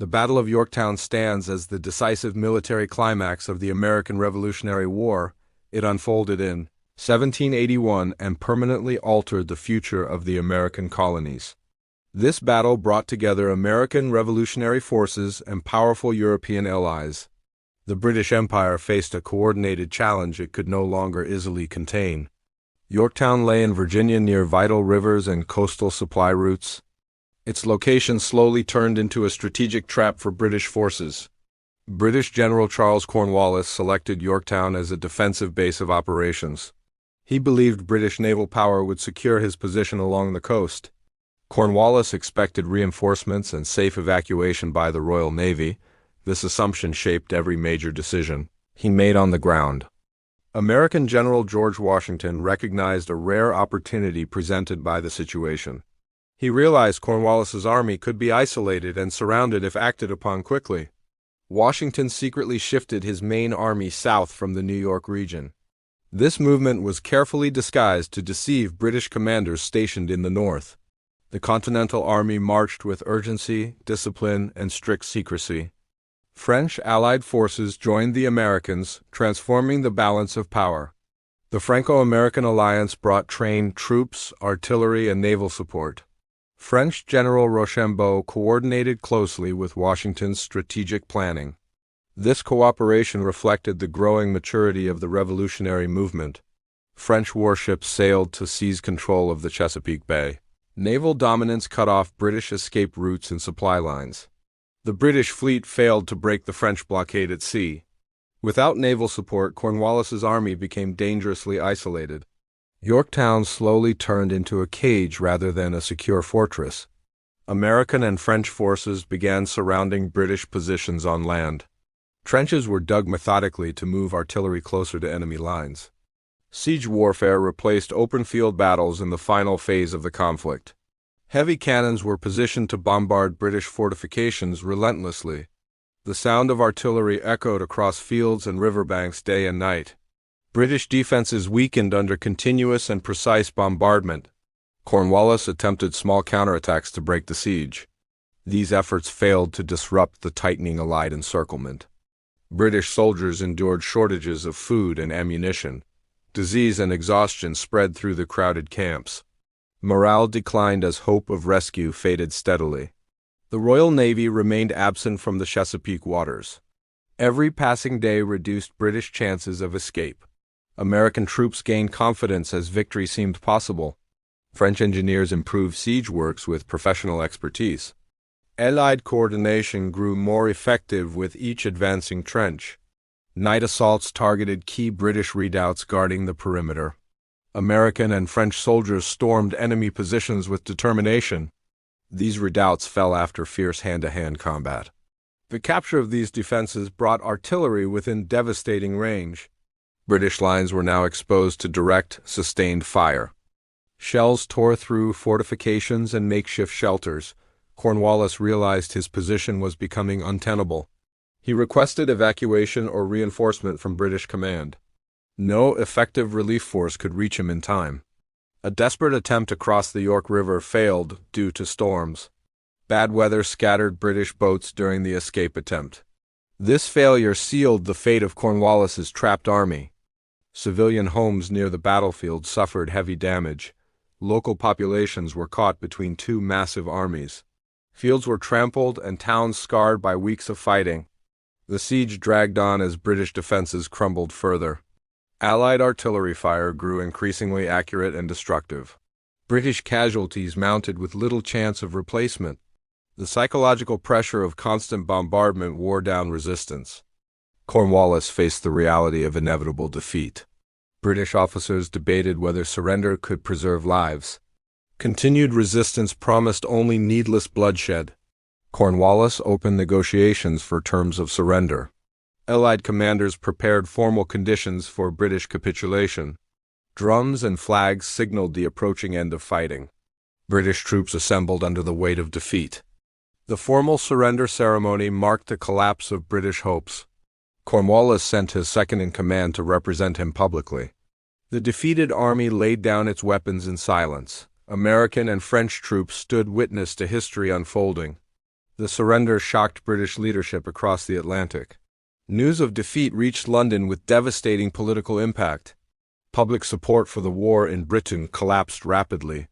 The Battle of Yorktown stands as the decisive military climax of the American Revolutionary War. It unfolded in 1781 and permanently altered the future of the American colonies. This battle brought together American revolutionary forces and powerful European allies. The British Empire faced a coordinated challenge it could no longer easily contain. Yorktown lay in Virginia near vital rivers and coastal supply routes. Its location slowly turned into a strategic trap for British forces. British General Charles Cornwallis selected Yorktown as a defensive base of operations. He believed British naval power would secure his position along the coast. Cornwallis expected reinforcements and safe evacuation by the Royal Navy. This assumption shaped every major decision he made on the ground. American General George Washington recognized a rare opportunity presented by the situation. He realized Cornwallis's army could be isolated and surrounded if acted upon quickly. Washington secretly shifted his main army south from the New York region. This movement was carefully disguised to deceive British commanders stationed in the north. The Continental Army marched with urgency, discipline, and strict secrecy. French Allied forces joined the Americans, transforming the balance of power. The Franco-American alliance brought trained troops, artillery, and naval support. French General Rochambeau coordinated closely with Washington's strategic planning. This cooperation reflected the growing maturity of the revolutionary movement. French warships sailed to seize control of the Chesapeake Bay. Naval dominance cut off British escape routes and supply lines. The British fleet failed to break the French blockade at sea. Without naval support, Cornwallis's army became dangerously isolated. Yorktown slowly turned into a cage rather than a secure fortress. American and French forces began surrounding British positions on land. Trenches were dug methodically to move artillery closer to enemy lines. Siege warfare replaced open-field battles in the final phase of the conflict. Heavy cannons were positioned to bombard British fortifications relentlessly. The sound of artillery echoed across fields and riverbanks day and night. British defenses weakened under continuous and precise bombardment. Cornwallis attempted small counterattacks to break the siege. These efforts failed to disrupt the tightening Allied encirclement. British soldiers endured shortages of food and ammunition. Disease and exhaustion spread through the crowded camps. Morale declined as hope of rescue faded steadily. The Royal Navy remained absent from the Chesapeake waters. Every passing day reduced British chances of escape. American troops gained confidence as victory seemed possible. French engineers improved siege works with professional expertise. Allied coordination grew more effective with each advancing trench. Night assaults targeted key British redoubts guarding the perimeter. American and French soldiers stormed enemy positions with determination. These redoubts fell after fierce hand-to-hand combat. The capture of these defenses brought artillery within devastating range. British lines were now exposed to direct, sustained fire. Shells tore through fortifications and makeshift shelters. Cornwallis realized his position was becoming untenable. He requested evacuation or reinforcement from British command. No effective relief force could reach him in time. A desperate attempt to cross the York River failed due to storms. Bad weather scattered British boats during the escape attempt. This failure sealed the fate of Cornwallis's trapped army. Civilian homes near the battlefield suffered heavy damage. Local populations were caught between two massive armies. Fields were trampled and towns scarred by weeks of fighting. The siege dragged on as British defenses crumbled further. Allied artillery fire grew increasingly accurate and destructive. British casualties mounted with little chance of replacement. The psychological pressure of constant bombardment wore down resistance. Cornwallis faced the reality of inevitable defeat. British officers debated whether surrender could preserve lives. Continued resistance promised only needless bloodshed. Cornwallis opened negotiations for terms of surrender. Allied commanders prepared formal conditions for British capitulation. Drums and flags signaled the approaching end of fighting. British troops assembled under the weight of defeat. The formal surrender ceremony marked the collapse of British hopes. Cornwallis sent his second-in-command to represent him publicly. The defeated army laid down its weapons in silence. American and French troops stood witness to history unfolding. The surrender shocked British leadership across the Atlantic. News of defeat reached London with devastating political impact. Public support for the war in Britain collapsed rapidly.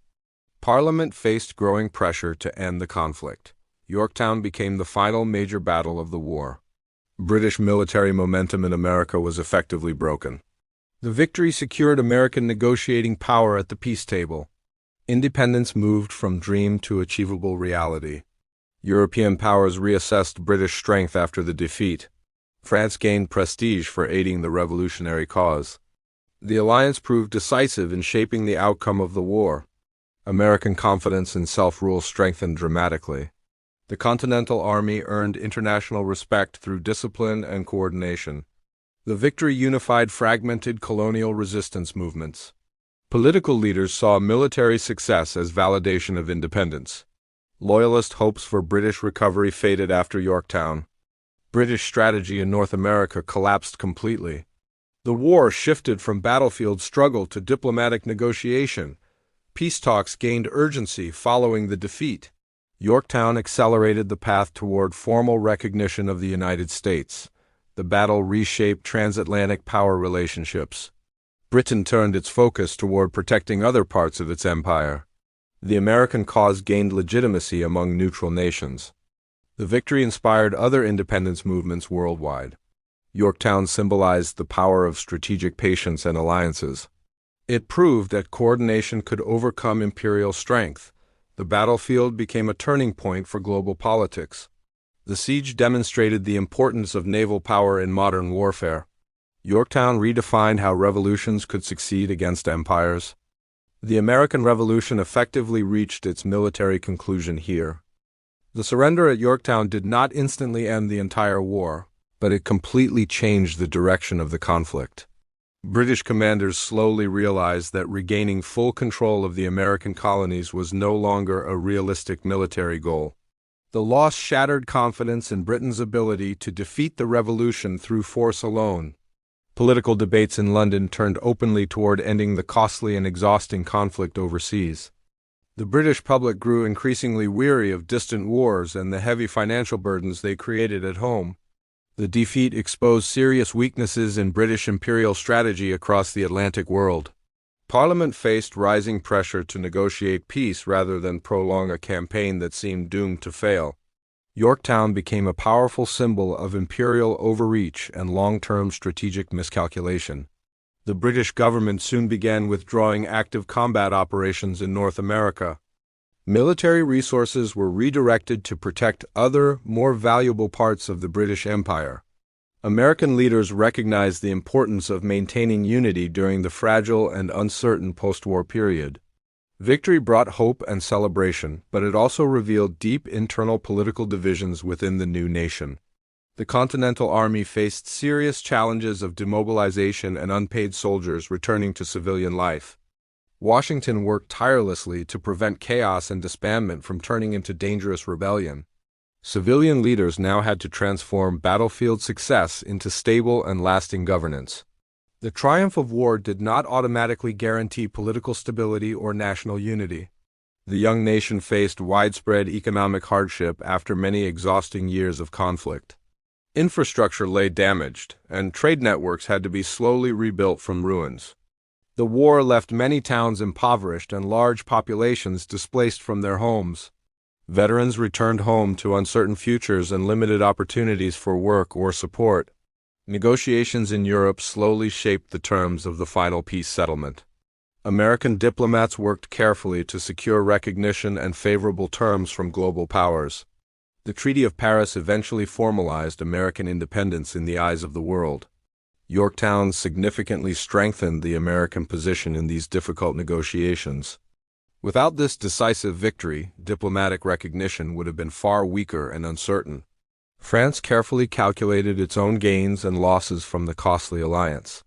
Parliament faced growing pressure to end the conflict. Yorktown became the final major battle of the war. British military momentum in America was effectively broken. The victory secured American negotiating power at the peace table. Independence moved from dream to achievable reality. European powers reassessed British strength after the defeat. France gained prestige for aiding the revolutionary cause. The alliance proved decisive in shaping the outcome of the war. American confidence in self-rule strengthened dramatically. The Continental Army earned international respect through discipline and coordination. The victory unified fragmented colonial resistance movements. Political leaders saw military success as validation of independence. Loyalist hopes for British recovery faded after Yorktown. British strategy in North America collapsed completely. The war shifted from battlefield struggle to diplomatic negotiation. Peace talks gained urgency following the defeat. Yorktown accelerated the path toward formal recognition of the United States. The battle reshaped transatlantic power relationships. Britain turned its focus toward protecting other parts of its empire. The American cause gained legitimacy among neutral nations. The victory inspired other independence movements worldwide. Yorktown symbolized the power of strategic patience and alliances. It proved that coordination could overcome imperial strength. The battlefield became a turning point for global politics. The siege demonstrated the importance of naval power in modern warfare. Yorktown redefined how revolutions could succeed against empires. The American Revolution effectively reached its military conclusion here. The surrender at Yorktown did not instantly end the entire war, but it completely changed the direction of the conflict. British commanders slowly realized that regaining full control of the American colonies was no longer a realistic military goal. The loss shattered confidence in Britain's ability to defeat the revolution through force alone. Political debates in London turned openly toward ending the costly and exhausting conflict overseas. The British public grew increasingly weary of distant wars and the heavy financial burdens they created at home. The defeat exposed serious weaknesses in British imperial strategy across the Atlantic world. Parliament faced rising pressure to negotiate peace rather than prolong a campaign that seemed doomed to fail. Yorktown became a powerful symbol of imperial overreach and long-term strategic miscalculation. The British government soon began withdrawing active combat operations in North America. Military resources were redirected to protect other, more valuable parts of the British Empire. American leaders recognized the importance of maintaining unity during the fragile and uncertain post-war period. Victory brought hope and celebration, but it also revealed deep internal political divisions within the new nation. The Continental Army faced serious challenges of demobilization and unpaid soldiers returning to civilian life. Washington worked tirelessly to prevent chaos and disbandment from turning into dangerous rebellion. Civilian leaders now had to transform battlefield success into stable and lasting governance. The triumph of war did not automatically guarantee political stability or national unity. The young nation faced widespread economic hardship after many exhausting years of conflict. Infrastructure lay damaged, and trade networks had to be slowly rebuilt from ruins. The war left many towns impoverished and large populations displaced from their homes. Veterans returned home to uncertain futures and limited opportunities for work or support. Negotiations in Europe slowly shaped the terms of the final peace settlement. American diplomats worked carefully to secure recognition and favorable terms from global powers. The Treaty of Paris eventually formalized American independence in the eyes of the world. Yorktown significantly strengthened the American position in these difficult negotiations. Without this decisive victory, diplomatic recognition would have been far weaker and uncertain. France carefully calculated its own gains and losses from the costly alliance.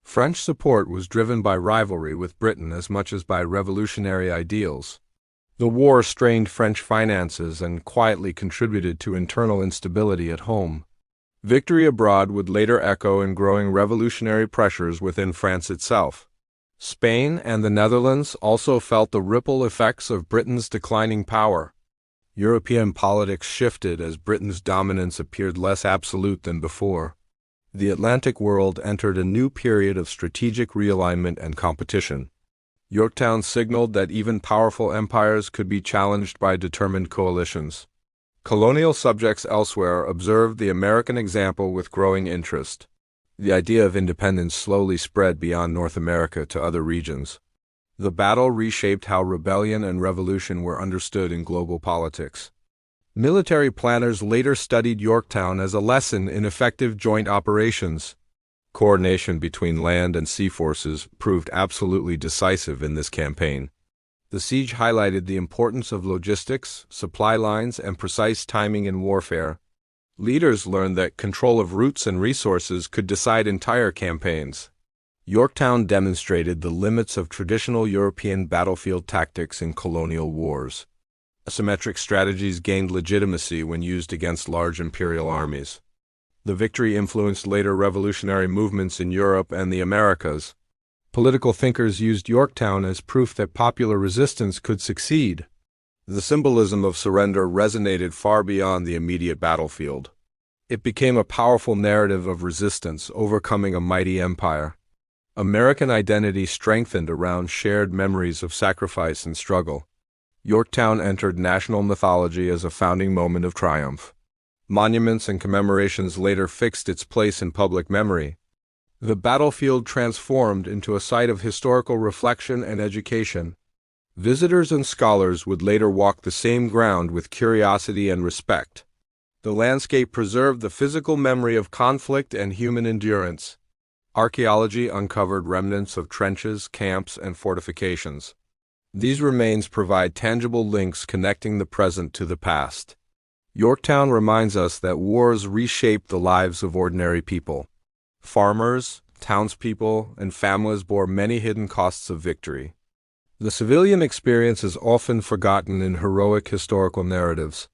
French support was driven by rivalry with Britain as much as by revolutionary ideals. The war strained French finances and quietly contributed to internal instability at home. Victory abroad would later echo in growing revolutionary pressures within France itself. Spain and the Netherlands also felt the ripple effects of Britain's declining power. European politics shifted as Britain's dominance appeared less absolute than before. The Atlantic world entered a new period of strategic realignment and competition. Yorktown signaled that even powerful empires could be challenged by determined coalitions. Colonial subjects elsewhere observed the American example with growing interest. The idea of independence slowly spread beyond North America to other regions. The battle reshaped how rebellion and revolution were understood in global politics. Military planners later studied Yorktown as a lesson in effective joint operations. Coordination between land and sea forces proved absolutely decisive in this campaign. The siege highlighted the importance of logistics, supply lines, and precise timing in warfare. Leaders learned that control of routes and resources could decide entire campaigns. Yorktown demonstrated the limits of traditional European battlefield tactics in colonial wars. Asymmetric strategies gained legitimacy when used against large imperial armies. The victory influenced later revolutionary movements in Europe and the Americas. Political thinkers used Yorktown as proof that popular resistance could succeed. The symbolism of surrender resonated far beyond the immediate battlefield. It became a powerful narrative of resistance, overcoming a mighty empire. American identity strengthened around shared memories of sacrifice and struggle. Yorktown entered national mythology as a founding moment of triumph. Monuments and commemorations later fixed its place in public memory. The battlefield transformed into a site of historical reflection and education. Visitors and scholars would later walk the same ground with curiosity and respect. The landscape preserved the physical memory of conflict and human endurance. Archaeology uncovered remnants of trenches, camps, and fortifications. These remains provide tangible links connecting the present to the past. Yorktown reminds us that wars reshape the lives of ordinary people. Farmers, townspeople, and families bore many hidden costs of victory. The civilian experience is often forgotten in heroic historical narratives.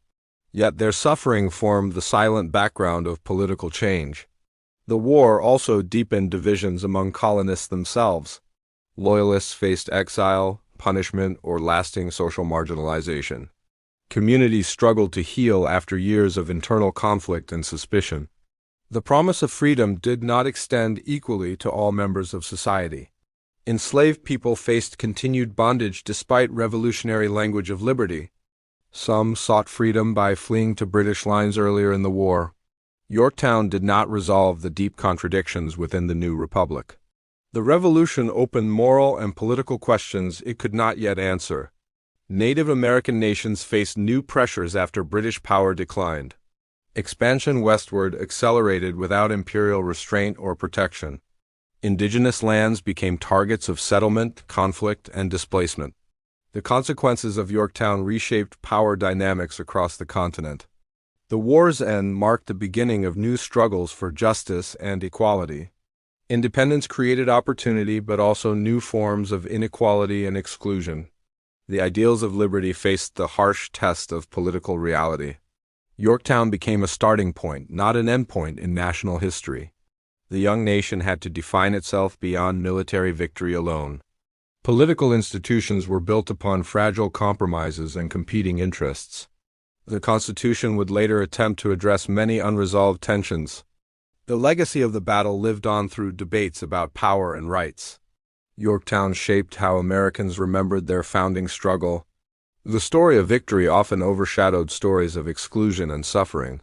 Yet their suffering formed the silent background of political change. The war also deepened divisions among colonists themselves. Loyalists faced exile, punishment, or lasting social marginalization. Communities struggled to heal after years of internal conflict and suspicion. The promise of freedom did not extend equally to all members of society. Enslaved people faced continued bondage despite revolutionary language of liberty. Some sought freedom by fleeing to British lines earlier in the war. Yorktown did not resolve the deep contradictions within the new republic. The revolution opened moral and political questions it could not yet answer. Native American nations faced new pressures after British power declined. Expansion westward accelerated without imperial restraint or protection. Indigenous lands became targets of settlement, conflict, and displacement. The consequences of Yorktown reshaped power dynamics across the continent. The war's end marked the beginning of new struggles for justice and equality. Independence created opportunity but also new forms of inequality and exclusion. The ideals of liberty faced the harsh test of political reality. Yorktown became a starting point, not an endpoint in national history. The young nation had to define itself beyond military victory alone. Political institutions were built upon fragile compromises and competing interests. The Constitution would later attempt to address many unresolved tensions. The legacy of the battle lived on through debates about power and rights. Yorktown shaped how Americans remembered their founding struggle. The story of victory often overshadowed stories of exclusion and suffering.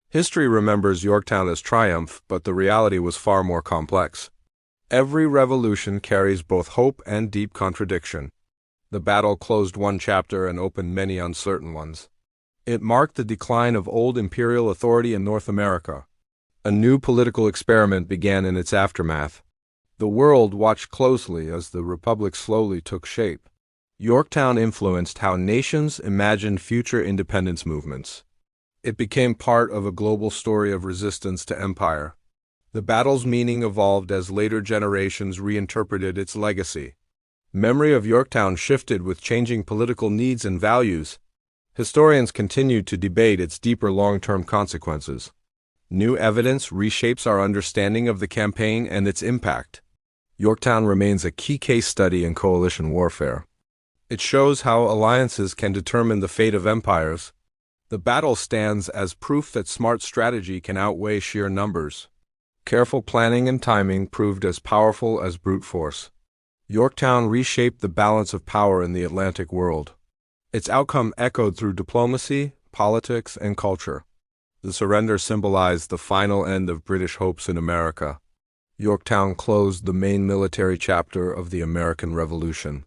History remembers Yorktown as triumph, but the reality was far more complex. Every revolution carries both hope and deep contradiction. The battle closed one chapter and opened many uncertain ones. It marked the decline of old imperial authority in North America. A new political experiment began in its aftermath. The world watched closely as the Republic slowly took shape. Yorktown influenced how nations imagined future independence movements. It became part of a global story of resistance to empire. The battle's meaning evolved as later generations reinterpreted its legacy. Memory of Yorktown shifted with changing political needs and values. Historians continued to debate its deeper long-term consequences. New evidence reshapes our understanding of the campaign and its impact. Yorktown remains a key case study in coalition warfare. It shows how alliances can determine the fate of empires. The battle stands as proof that smart strategy can outweigh sheer numbers. Careful planning and timing proved as powerful as brute force. Yorktown reshaped the balance of power in the Atlantic world. Its outcome echoed through diplomacy, politics, and culture. The surrender symbolized the final end of British hopes in America. Yorktown closed the main military chapter of the American Revolution.